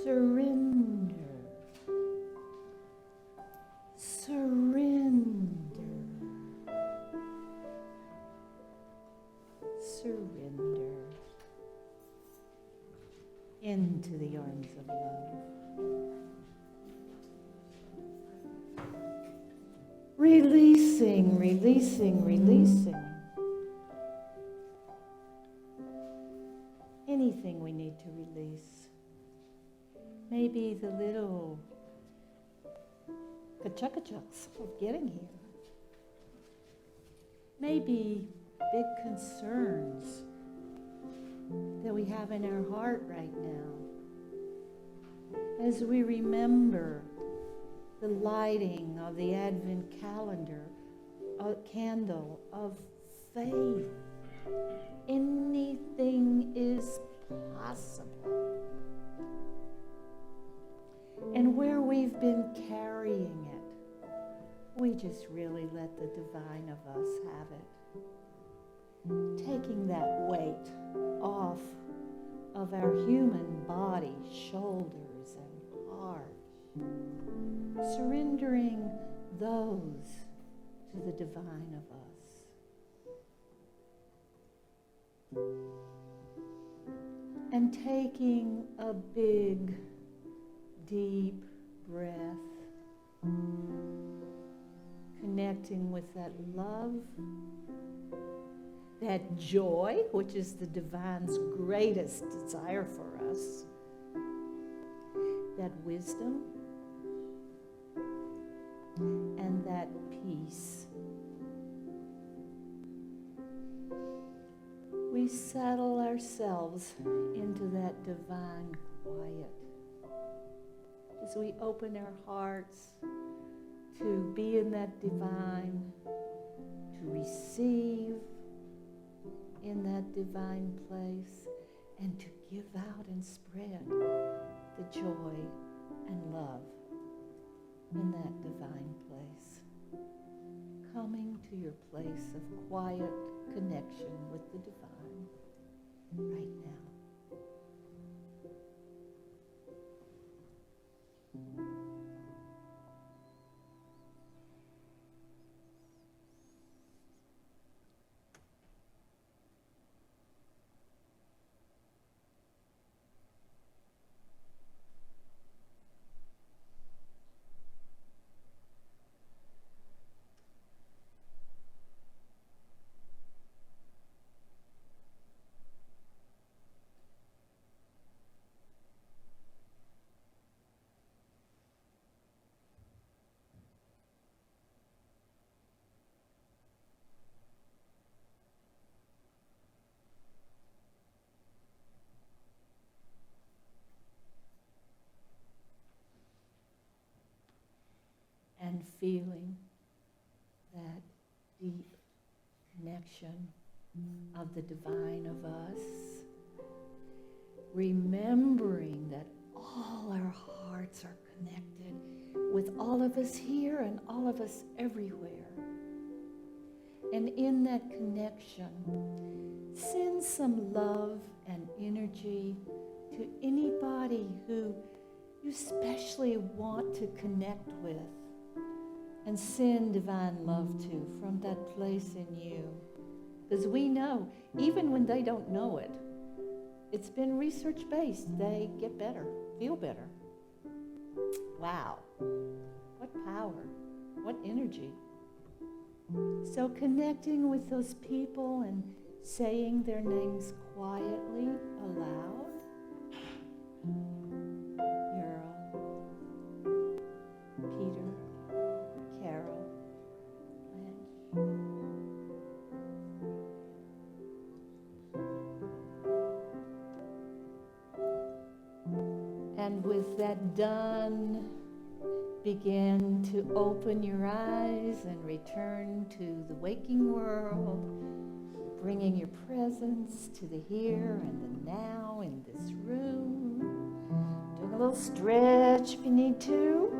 Surrender. Surrender. Surrender into the arms of love. Releasing, releasing, releasing. Anything we need to release. Maybe the little ka-chuck-a-chucks of getting here. Maybe big concerns that we have in our heart right now. As we remember the lighting of the Advent calendar, a candle of faith. Anything is possible. And where we've been carrying it, we just really let the divine of us have it. Taking that weight off of our human body, shoulders and heart. Surrendering those to the divine of us. And taking a big, deep breath, connecting with that love, that joy, which is the divine's greatest desire for us, that wisdom, and that peace. We settle ourselves into that divine quiet as we open our hearts to be in that divine, to receive in that divine place, and to give out and spread the joy and love in that divine place. Coming to your place of quiet connection with the divine right now. And feeling that deep connection of the divine of us. Remembering that all our hearts are connected with all of us here and all of us everywhere. And in that connection, send some love and energy to anybody who you especially want to connect with. And send divine love to from that place in you. Because we know, even when they don't know it, it's been research-based. They get better, feel better. Wow. What power, what energy. So connecting with those people and saying their names quietly aloud. And with that done, begin to open your eyes and return to the waking world, bringing your presence to the here and the now in this room. Doing a little stretch if you need to.